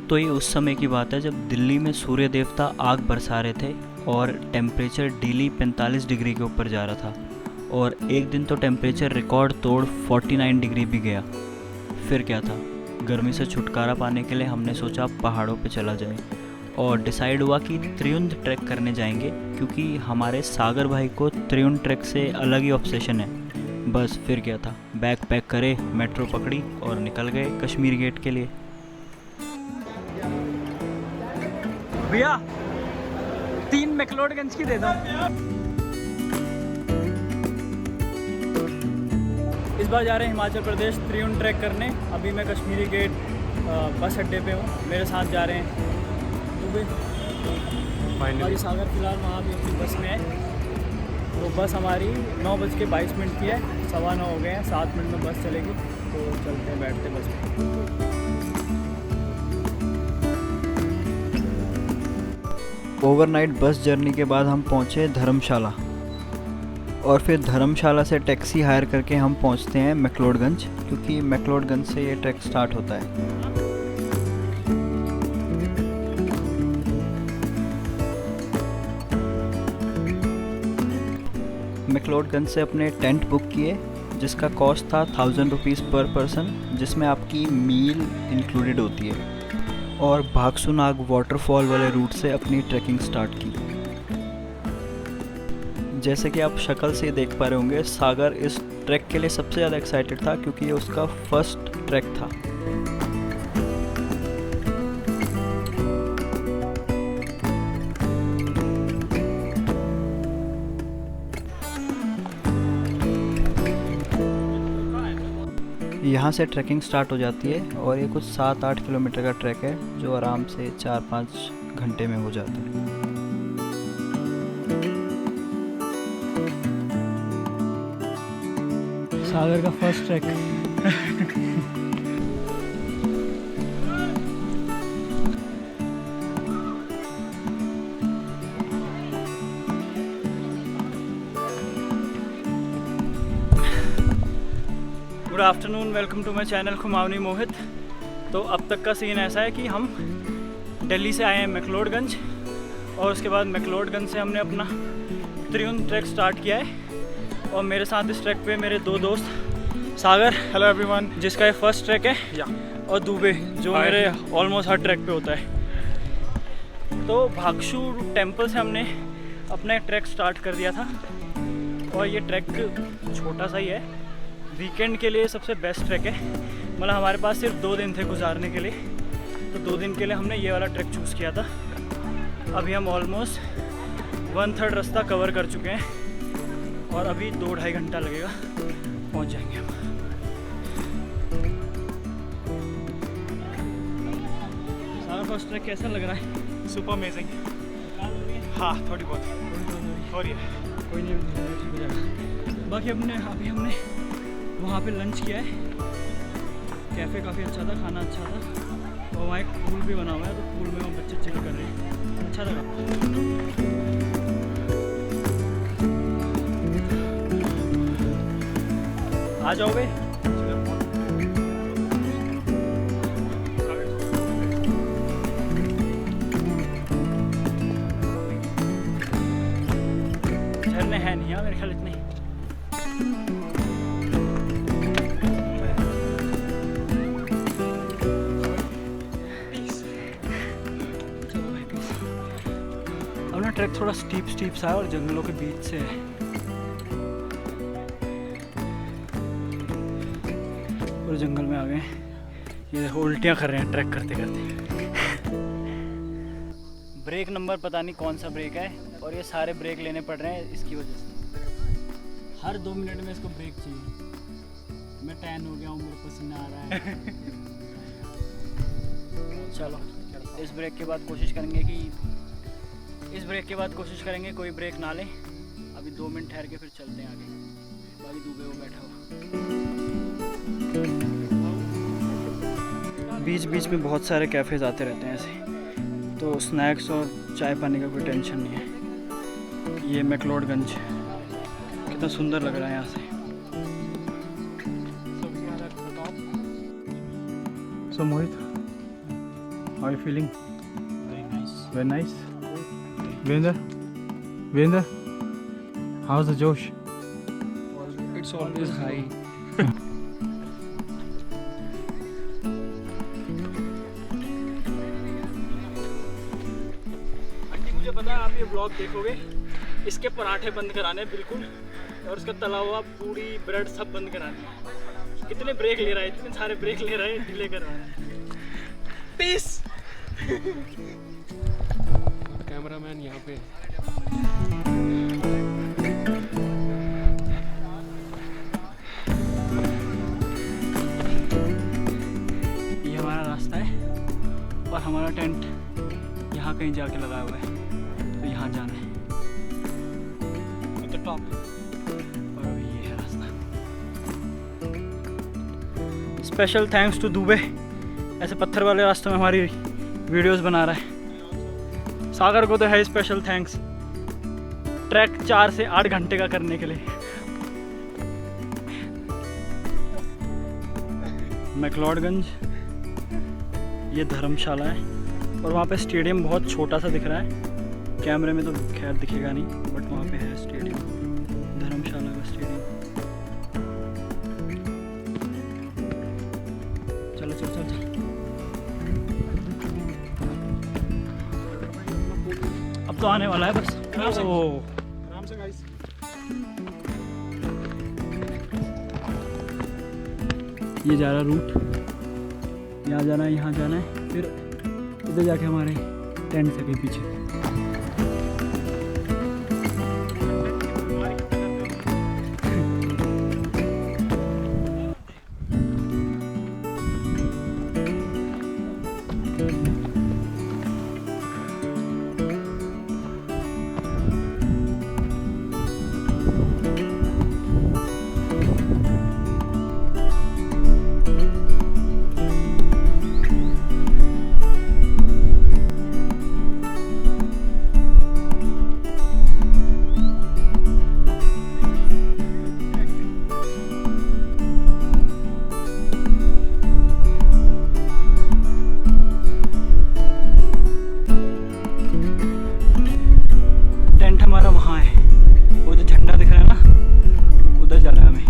तो ये उस समय की बात है जब दिल्ली में सूर्य देवता आग बरसा रहे थे और टेम्परेचर डेली 45 डिग्री के ऊपर जा रहा था। और एक दिन तो टेम्परेचर रिकॉर्ड तोड़ 49 डिग्री भी गया। फिर क्या था, गर्मी से छुटकारा पाने के लिए हमने सोचा पहाड़ों पे चला जाए और डिसाइड हुआ कि त्रियुंड ट्रैक करने जाएंगे, क्योंकि हमारे सागर भाई को त्रियुंड ट्रैक से अलग ही ऑब्सेशन है। बस फिर क्या था, बैग पैक करे, मेट्रो पकड़ी और निकल गए कश्मीर गेट के लिए। भैया 3 मैक्लोडगंज की दे दो। इस बार जा रहे हैं हिमाचल प्रदेश त्रियुंड ट्रैक करने। अभी मैं कश्मीरी गेट बस अड्डे पे हूँ, मेरे साथ जा रहे हैं दुबे हमारी सागर। फिलहाल वहाँ भी अपनी बस में है। तो बस हमारी 9:22 की है, 9:15 हो गए हैं, 7 मिनट में बस चलेगी। तो चलते हैं, बैठते बस में। ओवरनाइट बस जर्नी के बाद हम पहुँचे धर्मशाला और फिर धर्मशाला से टैक्सी हायर करके हम पहुँचते हैं मैक्लोडगंज, क्योंकि मैक्लोडगंज से ये ट्रैक स्टार्ट होता है। मैक्लोडगंज से अपने टेंट बुक किए, जिसका कॉस्ट था 1000 रुपीज़ पर पर्सन, जिसमें आपकी मील इंक्लूडेड होती है। और भागसुनाग वाटरफॉल वाले रूट से अपनी ट्रैकिंग स्टार्ट की। जैसे कि आप शक्ल से देख पा रहे होंगे, सागर इस ट्रैक के लिए सबसे ज़्यादा एक्साइटेड था, क्योंकि ये उसका फर्स्ट ट्रैक था। यहाँ से ट्रैकिंग स्टार्ट हो जाती है और ये कुछ 7-8 किलोमीटर का ट्रैक है, जो आराम से 4-5 घंटे में हो जाता है। सागर का first track. Good afternoon, welcome to my channel खुमावनी मोहित। तो अब तक का सीन ऐसा है कि हम दिल्ली से आए हैं मैक्लोडगंज और उसके बाद मैक्लोडगंज से हमने अपना त्रियुंड ट्रैक स्टार्ट किया है। और मेरे साथ इस ट्रैक पे मेरे 2 दोस्त, सागर हेलो एवरीवन, जिसका ये फर्स्ट ट्रैक है, और दुबे जो Hi. मेरे ऑलमोस्ट हर ट्रैक पे होता है। तो भागशू टेम्पल से हमने अपना ट्रैक स्टार्ट कर दिया था और ये ट्रैक छोटा सा ही है, वीकेंड के लिए सबसे बेस्ट ट्रैक है। मतलब हमारे पास सिर्फ 2 दिन थे गुजारने के लिए, तो 2 दिन के लिए हमने ये वाला ट्रैक चूज़ किया था। अभी हम ऑलमोस्ट 1/3 रास्ता कवर कर चुके हैं और अभी 2-2.5 घंटा लगेगा, पहुंच जाएंगे हम। सारा फर्स्ट ट्रैक कैसा लग रहा है? Super amazing. हाँ, थोड़ी बहुत हो रही है। कोई नहीं, ठीक हो जाएगा। बाकी अभी हमने वहाँ पे लंच किया है। कैफ़े काफ़ी अच्छा था, खाना अच्छा था और वहाँ एक पूल भी बना हुआ है, तो पूल में वो बच्चे चिल कर रहे हैं, अच्छा लगा। आ जाओ बे। झरने हैं नहीं मेरे ख्याल इतने। अपना ट्रैक थोड़ा स्टीप सा है और जंगलों के बीच से है। पूरे जंगल में आ गए। ये देखो उल्टियाँ कर रहे हैं ट्रैक करते करते। ब्रेक नंबर पता नहीं कौन सा ब्रेक है और ये सारे ब्रेक लेने पड़ रहे हैं इसकी वजह से। हर 2 मिनट में इसको ब्रेक चाहिए। मैं टैन हो गया हूँ, मेरे पसीना आ रहा है। चलो इस ब्रेक के बाद कोशिश करेंगे कि इस ब्रेक के बाद कोशिश करेंगे कोई ब्रेक ना लें। अभी 2 मिनट ठहर के फिर चलते हैं आगे। बाकी दुबे वो बैठा हुआ। बीच बीच में बहुत सारे कैफ़ेज़ आते रहते हैं ऐसे, तो स्नैक्स और चाय पानी का कोई टेंशन नहीं है। ये मैक्लोडगंज कितना सुंदर लग रहा है यहाँ से। So Mohit, how are you feeling? Very nice. Very nice. Virender, how's the Josh? It's always high. Aunty मुझे पता है आप ये ब्लॉग देखोगे, इसके पराठे बंद कराने बिल्कुल, और उसका तला हुआ पूरी ब्रेड सब बंद कराने। कितने ब्रेक ले रहा है, इतने सारे ब्रेक ले रहा है, डिले कर रहा है। पीस। कैमरामैन यहाँ पे। ये हमारा रास्ता है और हमारा टेंट यहाँ कहीं जाके लगा हुआ है, तो यहाँ जाना है तो टॉप। और अभी ये है रास्ता। स्पेशल थैंक्स टू दुबे, ऐसे पत्थर वाले रास्तों में हमारी वीडियोस बना रहा है। सागर को तो है स्पेशल थैंक्स, ट्रैक 4 से 8 घंटे का करने के लिए। मैक्लोडगंज ये धर्मशाला है, और वहाँ पे स्टेडियम बहुत छोटा सा दिख रहा है, कैमरे में तो खैर दिखेगा नहीं, बट वहाँ पे है स्टेडियम, धर्मशाला का स्टेडियम। चलो चलो चलो चलो। अब तो आने वाला है बस। आराम से। ओह, आराम से गाइस। ये जा रहा रूट, यहाँ जाना है, यहाँ जाना है, फिर इधर जाके हमारे टेंट से कहीं पीछे। टेंट हमारा वहाँ है, वो जो झंडा दिख रहा है ना, उधर जाना है हमें।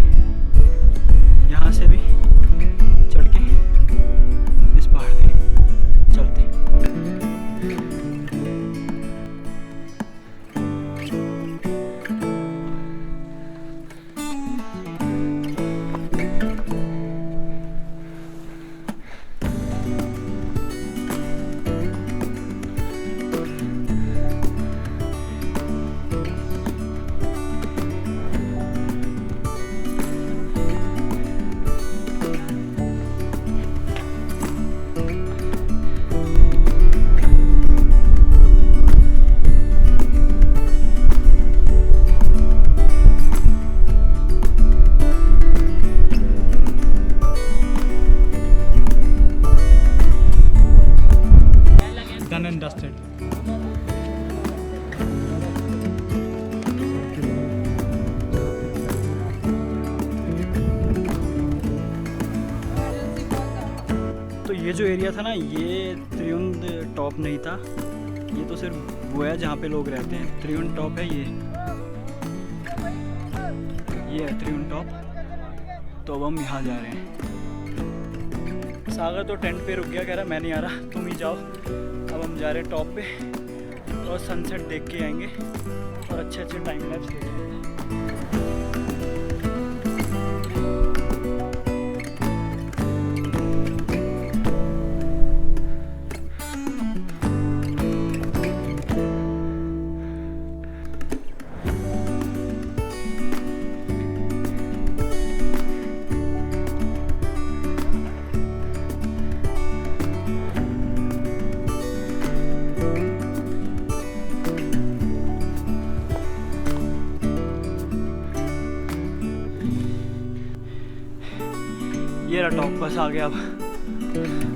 यहाँ से भी चढ़ के इस पहाड़ पे चलते हैं। Done and dusted. तो ये जो एरिया था ना, ये त्रियुंड टॉप नहीं था, ये तो सिर्फ वो है जहाँ पे लोग रहते हैं। त्रियुंड टॉप है ये है त्रियुंड टॉप। तो अब हम यहाँ जा रहे हैं। सागर तो टेंट पे रुक गया, कह रहा मैं नहीं आ रहा, तुम ही जाओ। अब हम जा रहे हैं टॉप पे और सनसेट देख के आएंगे और अच्छे अच्छे टाइम लैप्स लेंगे। टॉप बस आ गया अब।